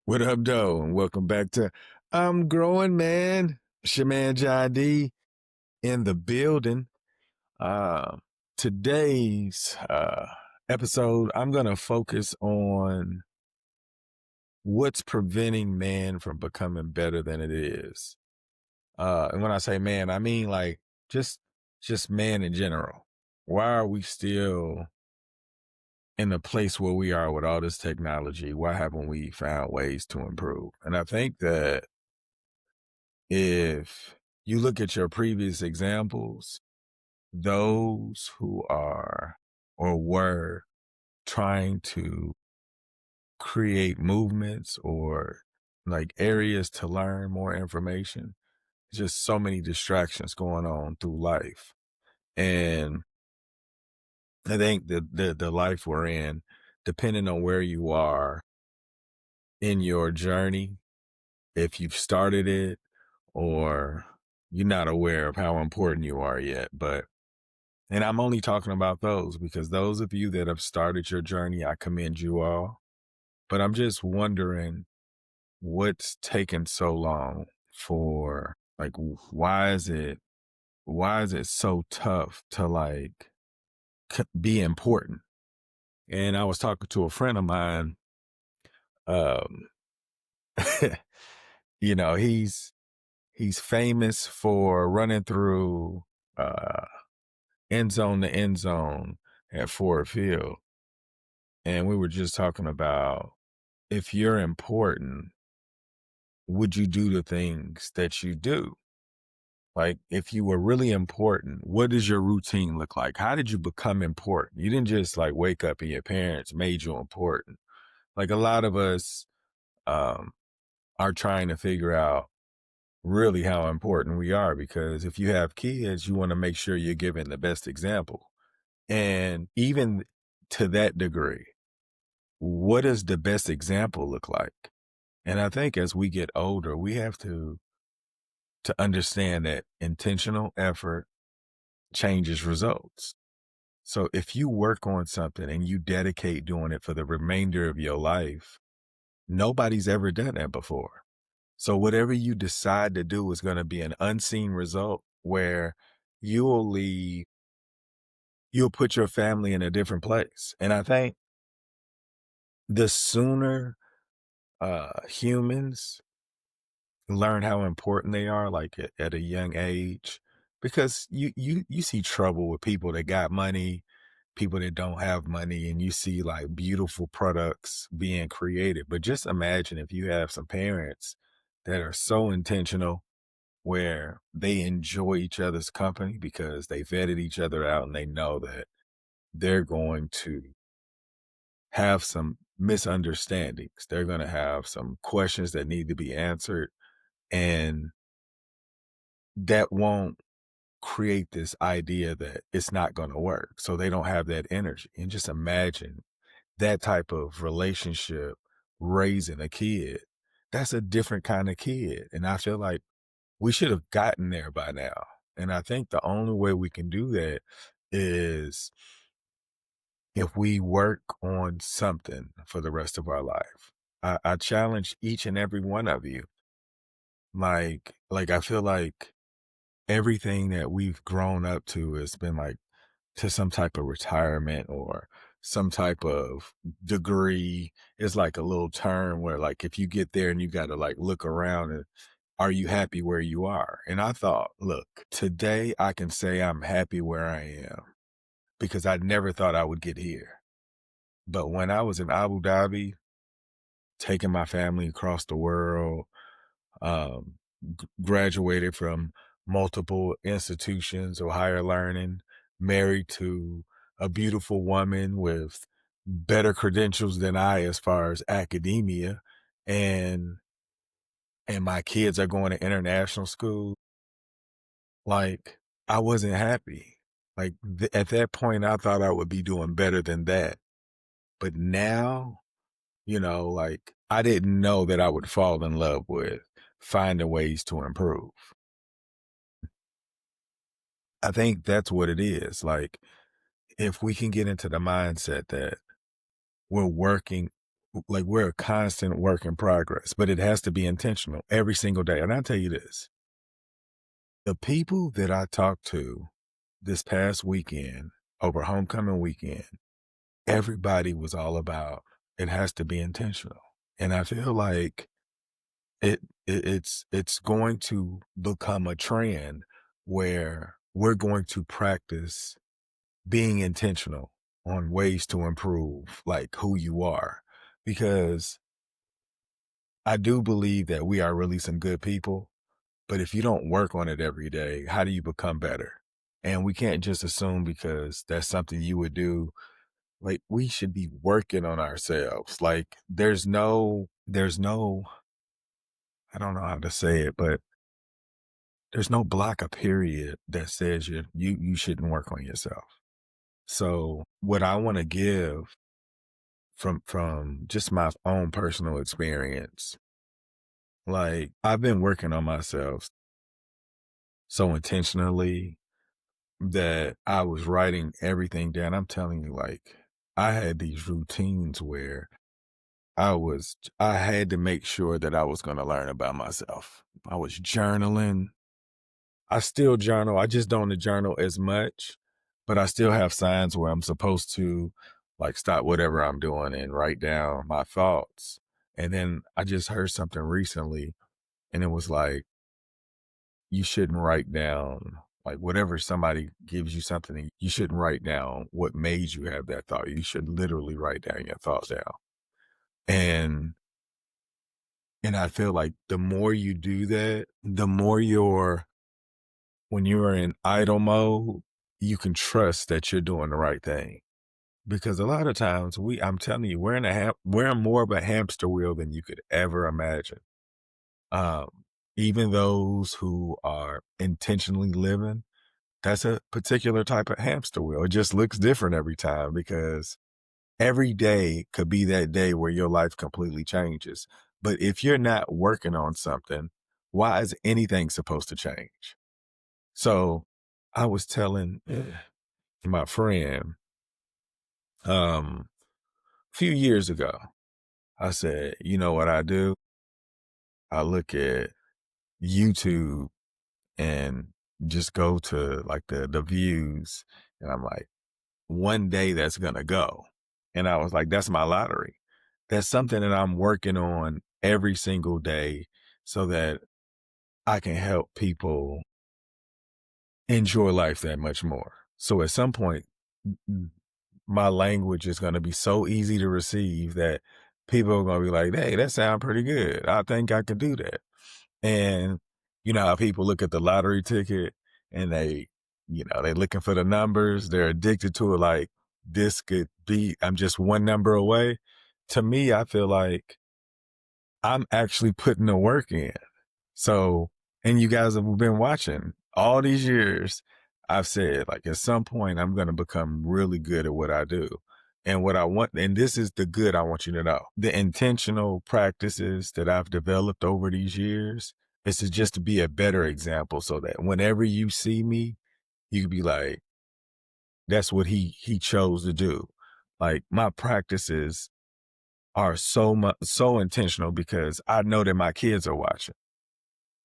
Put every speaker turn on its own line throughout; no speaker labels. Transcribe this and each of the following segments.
What up, though? And welcome back to I'm Growing Man. It's your man John D in the building. Uh, today's episode, I'm gonna focus on what's preventing man from becoming better than it is. And when I say man, I mean like just just man in general. Why are we still in the place where we are with all this technology? Why haven't we found ways to improve? And I think that if you look at your previous examples, those who are or were trying to create movements or like areas to learn more information, just so many distractions going on through life. And I think the life we're in, depending on where you are in your journey, if you've started it or you're not aware of how important you are yet, and I'm only talking about those because those of you that have started your journey, I commend you all. But I'm just wondering what's taken so long for like why is it so tough to like be important? And I was talking to a friend of mine, um he's famous for running through uh end zone to end zone at Ford Field. And we were just talking about if you're important, would you do the things that you do? Like, if you were really important, what does your routine look like? How did you become important? You didn't just like wake up and your parents made you important. Like, a lot of us um, are trying to figure out really how important we are because if you have kids, you want to make sure you're giving the best example. And even to that degree, what does the best example look like? And I think as we get older, we have to understand that intentional effort changes results. So if you work on something and you dedicate doing it for the remainder of your life, nobody's ever done that before. So whatever you decide to do is going to be an unseen result where you'll leave, you'll put your family in a different place. And I think the sooner humans learn how important they are, like at a young age, because you see trouble with people that got money, people that don't have money, and you see like beautiful products being created. But just imagine if you have some parents that are so intentional where they enjoy each other's company because they vetted each other out and they know that they're going to have some misunderstandings. They're going to have some questions that need to be answered. And that won't create this idea that it's not going to work. So they don't have that energy. And just imagine that type of relationship raising a kid. That's a different kind of kid. And I feel like we should have gotten there by now. And I think the only way we can do that is if we work on something for the rest of our life. I challenge each and every one of you. Like I feel like everything that we've grown up to has been like to some type of retirement or some type of degree is like a little term where like if you get there and you got to like look around and are you happy where you are? And I thought, look, today I can say I'm happy where I am because I never thought I would get here. But when I was in Abu Dhabi, taking my family across the world, um, graduated from multiple institutions of higher learning, married to a beautiful woman with better credentials than I as far as academia, and my kids are going to international school. Like I wasn't happy. Like at that point, I thought I would be doing better than that. But now, like I didn't know that I would fall in love with finding ways to improve. I think that's what it is. Like, if we can get into the mindset that we're working, like we're a constant work in progress, but it has to be intentional every single day. And I tell you this, the people that I talked to this past weekend over homecoming weekend, everybody was all about it has to be intentional. And I feel like it's going to become a trend where we're going to practice being intentional on ways to improve like who you are. Because I do believe that we are really some good people, but if you don't work on it every day, how do you become better? And we can't just assume because that's something you would do. Like we should be working on ourselves. Like there's no I don't know how to say it, but there's no block or period that says you shouldn't work on yourself. So what I want to give from just my own personal experience, like I've been working on myself so intentionally that I was writing everything down. I'm telling you, like I had these routines where I had to make sure that I was going to learn about myself. I was journaling. I still journal. I just don't journal as much, but I still have signs where I'm supposed to like stop whatever I'm doing and write down my thoughts. And then I just heard something recently and it was like, you shouldn't write down like whatever somebody gives you something, you shouldn't write down what made you have that thought. You should literally write down your thoughts down. And and I feel like the more you do that, the more when you're in idle mode, you can trust that you're doing the right thing. Because a lot of times I'm telling you, we're in more of a hamster wheel than you could ever imagine. Um, Even those who are intentionally living, that's a particular type of hamster wheel. It just looks different every time because every day could be that day where your life completely changes. But if you're not working on something, why is anything supposed to change? So I was telling my friend a few years ago, I said, you know what I do? I look at YouTube and just go to like the views and I'm like, one day that's gonna go. And I was like, that's my lottery. That's something that I'm working on every single day so that I can help people enjoy life that much more. So at some point, my language is going to be so easy to receive that people are going to be like, hey, that sounds pretty good. I think I could do that. And you know how people look at the lottery ticket and they're looking for the numbers. They're addicted to it. Like this could be, I'm just one number away. To me, I feel like I'm actually putting the work in. So, and you guys have been watching all these years. I've said, like, at some point, I'm going to become really good at what I do. And what I want, and this is the good I want you to know the intentional practices that I've developed over these years is to just to be a better example so that whenever you see me, you can be like, that's what he chose to do. Like, my practices are so intentional because I know that my kids are watching.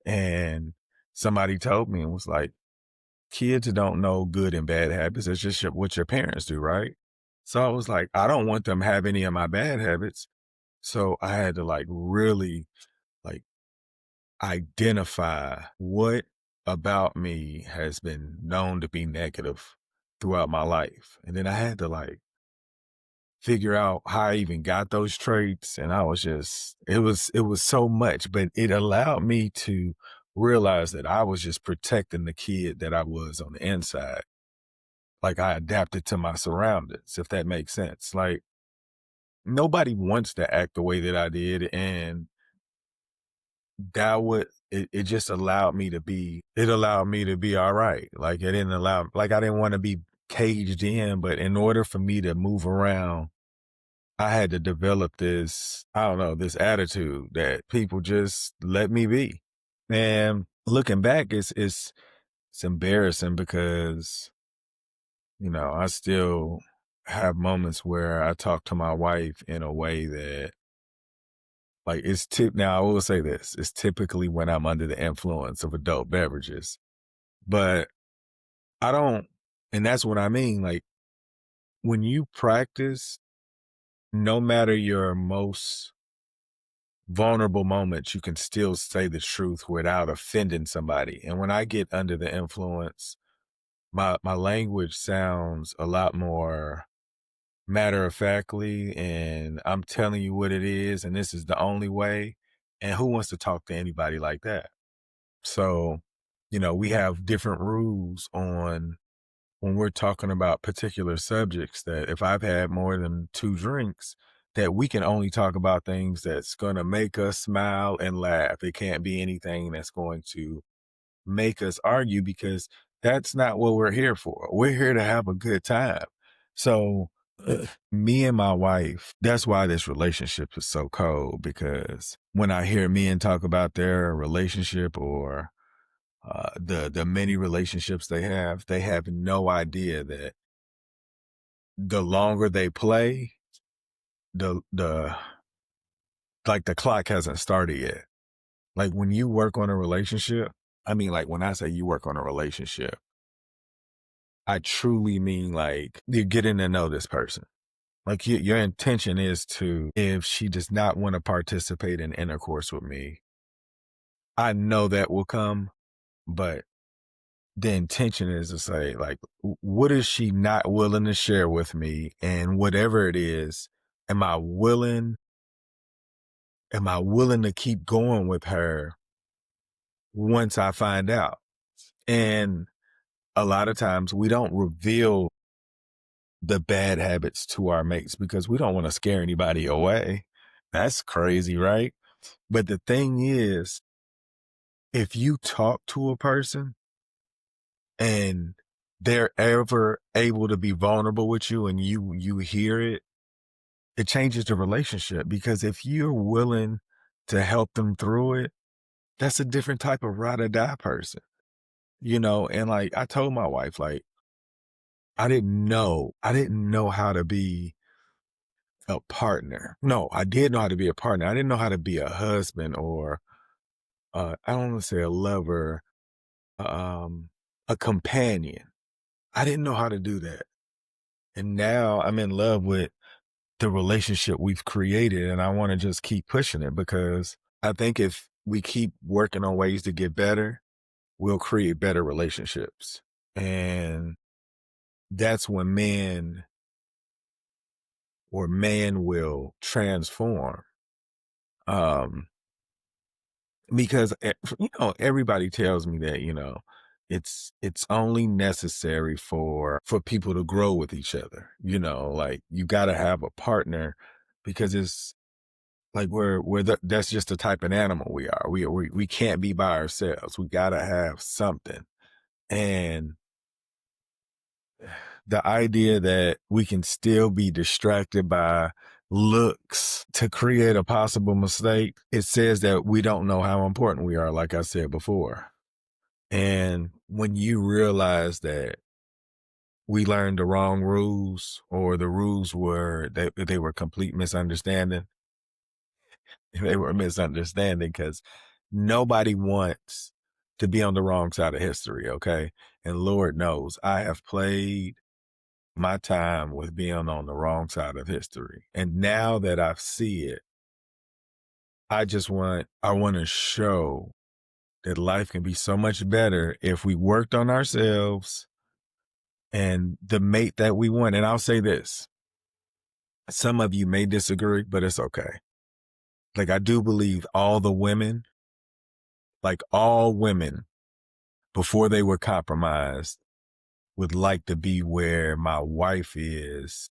And somebody told me and was like, kids don't know good and bad habits. It's just what your parents do, right? So I was like, I don't want them to have any of my bad habits. So I had to like really like identify what about me has been known to be negative throughout my life. And then I had to like figure out how I even got those traits. And I was just, it was so much, but it allowed me to realize that I was just protecting the kid that I was on the inside. Like I adapted to my surroundings, if that makes sense. Like nobody wants to act the way that I did. And it just allowed me to be all right. Like it didn't allow, like I didn't want to be caged in, but in order for me to move around, I had to develop this, I don't know, this attitude that people just let me be. And looking back, it's embarrassing because, I still have moments where I talk to my wife in a way that Like, now, I will say this, it's typically when I'm under the influence of adult beverages, but I don't and that's what I mean, like, when you practice, no matter your most vulnerable moments, you can still say the truth without offending somebody, and when I get under the influence, my language sounds a lot more matter of factly, and I'm telling you what it is, and this is the only way, and who wants to talk to anybody like that? So, we have different rules on when we're talking about particular subjects that if I've had more than 2 drinks, that we can only talk about things that's gonna make us smile and laugh. It can't be anything that's going to make us argue because that's not what we're here for. We're here to have a good time. So, me and my wife, that's why this relationship is so cold because when I hear men talk about their relationship or the many relationships they have no idea that the longer they play, the like the clock hasn't started yet. Like when you work on a relationship, I mean, like when I say you work on a relationship, I truly mean like you're getting to know this person. Like your intention is to, if she does not want to participate in intercourse with me, I know that will come, but the intention is to say, like, what is she not willing to share with me? And whatever it is, am I willing, am I willing to keep going with her once I find out? And a lot of times we don't reveal the bad habits to our mates because we don't want to scare anybody away. That's crazy, right? But the thing is, if you talk to a person and they're ever able to be vulnerable with you and you hear it, it changes the relationship because if you're willing to help them through it, that's a different type of ride or die person, and like I told my wife, like, I didn't know how to be a partner. No, I did know how to be a partner. I didn't know how to be a husband or I don't want to say a lover, um, a companion. I didn't know how to do that. And now I'm in love with the relationship we've created and I want to just keep pushing it because I think if we keep working on ways to get better, we'll create better relationships. And that's when man will transform. Um, because everybody tells me that, it's only necessary for people to grow with each other. Like you got to have a partner because it's like that's just the type of animal we are. We can't be by ourselves. We got to have something. And the idea that we can still be distracted by looks to create a possible mistake, it says that we don't know how important we are, like I said before. And when you realize that we learned the wrong rules or the rules were they were complete misunderstanding, they were a misunderstanding because nobody wants to be on the wrong side of history, okay? And Lord knows I have played my time with being on the wrong side of history. And now that I see it, I want to show that life can be so much better if we worked on ourselves and the mate that we want. And I'll say this, some of you may disagree, but it's okay. Like I do believe all women before they were compromised would like to be where my wife is.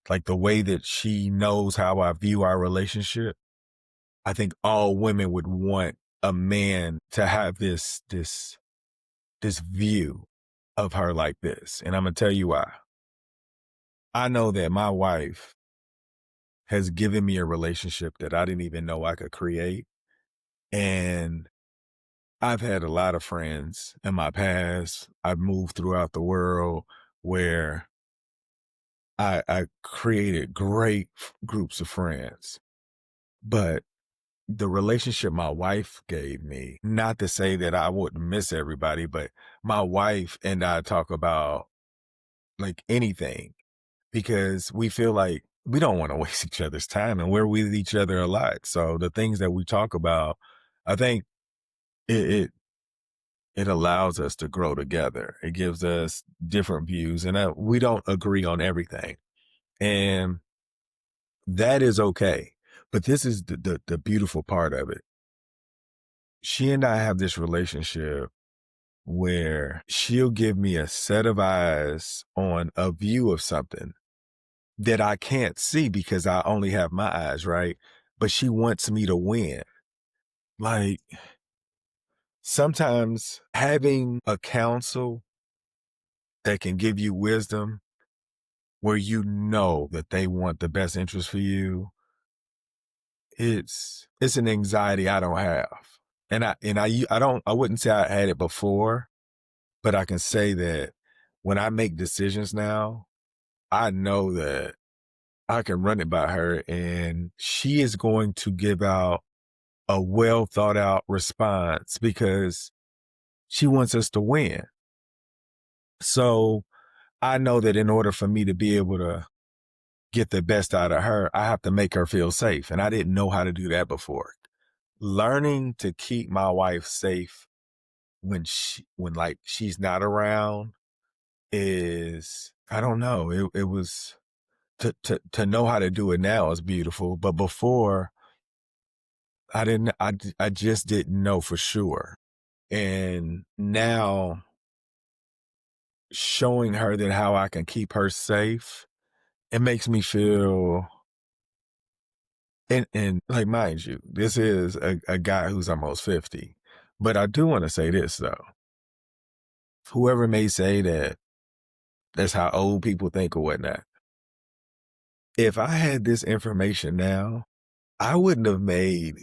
Like the way that she knows how I view our relationship, I think all women would want a man to have this view of her like this. And I'm gonna tell you why. I know that my wife has given me a relationship that I didn't even know I could create. And I've had a lot of friends in my past. I've moved throughout the world where I created great groups of friends. But the relationship my wife gave me, not to say that I wouldn't miss everybody, but my wife and I talk about like anything because we feel like we don't want to waste each other's time and we're with each other a lot. So the things that we talk about, I think it, it it allows us to grow together. It gives us different views, and we don't agree on everything, and that is okay. But this is the beautiful part of it. She and I have this relationship where she'll give me a set of eyes on a view of something that I can't see because I only have my eyes, right? But she wants me to win. Like sometimes having a counsel that can give you wisdom where you know that they want the best interest for you, it's an anxiety I don't have. I wouldn't say I had it before, but I can say that when I make decisions now, I know that I can run it by her and she is going to give out a well thought out response because she wants us to win. So I know that in order for me to be able to get the best out of her, I have to make her feel safe. And I didn't know how to do that before. Learning to keep my wife safe when like she's not around is, I don't know. It was to know how to do it now is beautiful. But before I just didn't know for sure. And now showing her that how I can keep her safe, it makes me feel and like mind you, this is a guy who's almost 50. But I do want to say this though. Whoever may say that that's how old people think or whatnot. If I had this information now, I wouldn't have made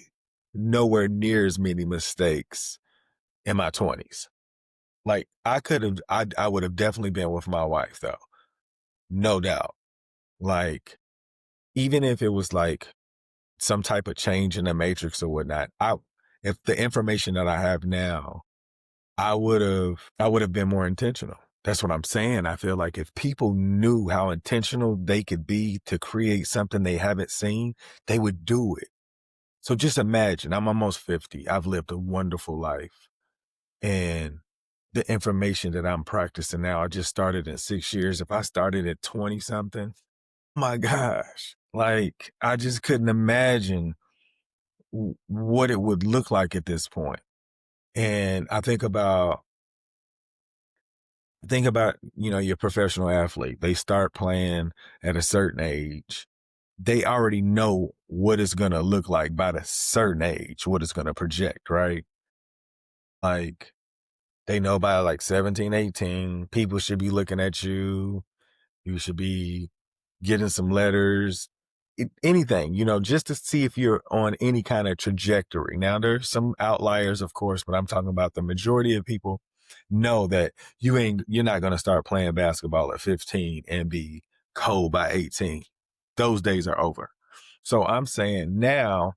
nowhere near as many mistakes in my 20s. Like I would have definitely been with my wife though. No doubt. Like, even if it was like some type of change in the matrix or whatnot, if the information that I have now, I would have been more intentional. That's what I'm saying. I feel like if people knew how intentional they could be to create something they haven't seen, they would do it. So just imagine, I'm almost 50. I've lived a wonderful life. And the information that I'm practicing now, I just started in 6 years. If I started at 20 something, my gosh, like I just couldn't imagine what it would look like at this point. And I think about, your professional athlete. They start playing at a certain age. They already know what it's going to look like by the certain age, what it's going to project, right? Like they know by like 17, 18, people should be looking at you. You should be getting some letters, anything, just to see if you're on any kind of trajectory. Now, there's some outliers, of course, but I'm talking about the majority of people know that you're not going to start playing basketball at 15 and be cold by 18. Those days are over. So I'm saying now,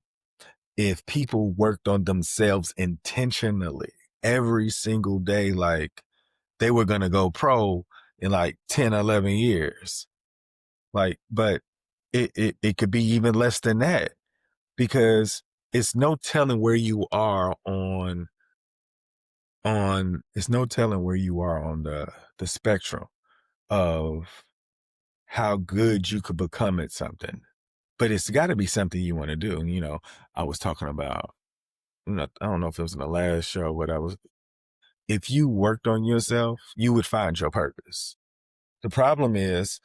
if people worked on themselves intentionally every single day, like they were going to go pro in like 10, 11 years, like, but it could be even less than that because it's no telling where you are on it's no telling where you are on the spectrum of how good you could become at something. But it's got to be something you want to do. And I was talking about, I don't know if it was in the last show, but if you worked on yourself, you would find your purpose. The problem is,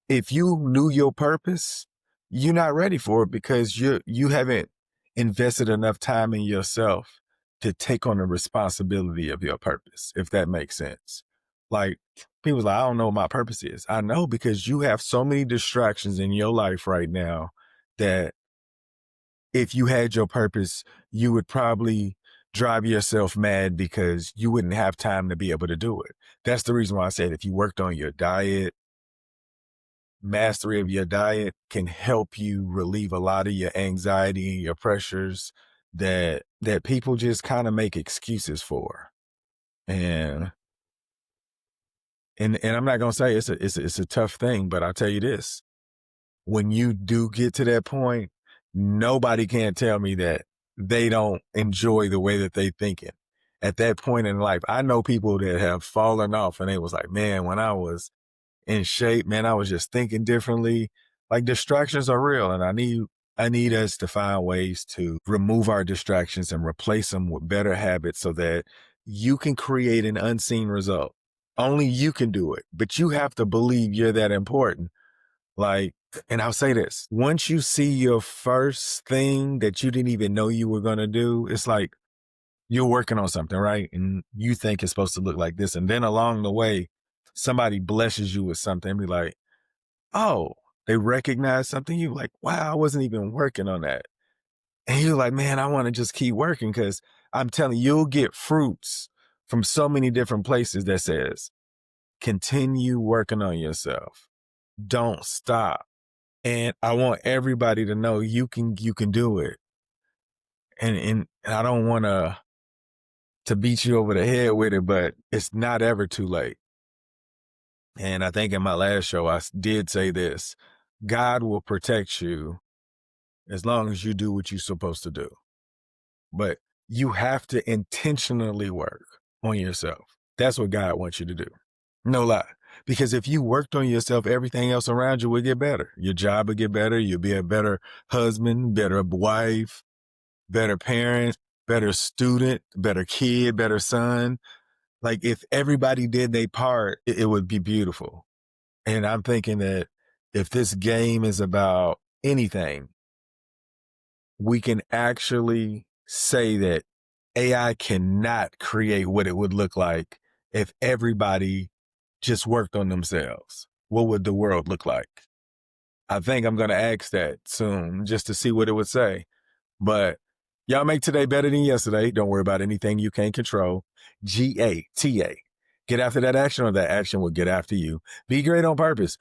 if you knew your purpose, you're not ready for it because you haven't invested enough time in yourself to take on the responsibility of your purpose, if that makes sense. Like people's like, I don't know what my purpose is. I know because you have so many distractions in your life right now that if you had your purpose, you would probably drive yourself mad because you wouldn't have time to be able to do it. That's the reason why I said if you worked on your diet, mastery of your diet can help you relieve a lot of your anxiety and your pressures that people just kind of make excuses for. And and I'm not gonna say it's a tough thing, but I'll tell you this: when you do get to that point, nobody can tell me that they don't enjoy the way that they thinking. At that point in life, I know people that have fallen off, and they was like, "Man, when I was in shape, man, I was just thinking differently." Like, distractions are real, and I need us to find ways to remove our distractions and replace them with better habits so that you can create an unseen result. Only you can do it, but you have to believe you're that important. Like, and I'll say this: once you see your first thing that you didn't even know you were going to do, it's like you're working on something, right? And you think it's supposed to look like this. And then along the way, somebody blesses you with something and be like, oh, they recognize something. You like, wow, I wasn't even working on that. And you're like, man, I want to just keep working, because I'm telling you, you'll get fruits from so many different places that says, continue working on yourself. Don't stop. And I want everybody to know you can do it. And I don't want to beat you over the head with it, but it's not ever too late. And I think in my last show, I did say this: God will protect you as long as you do what you're supposed to do. But you have to intentionally work on yourself. That's what God wants you to do. No lie. Because if you worked on yourself, everything else around you will get better. Your job will get better. You'll be a better husband, better wife, better parent, better student, better kid, better son. Like, if everybody did their part, it would be beautiful. And I'm thinking that if this game is about anything, we can actually say that AI cannot create what it would look like if everybody just worked on themselves. What would the world look like? I think I'm going to ask that soon just to see what it would say. But y'all make today better than yesterday. Don't worry about anything you can't control. GATA. Get after that action, or that action will get after you. Be great on purpose.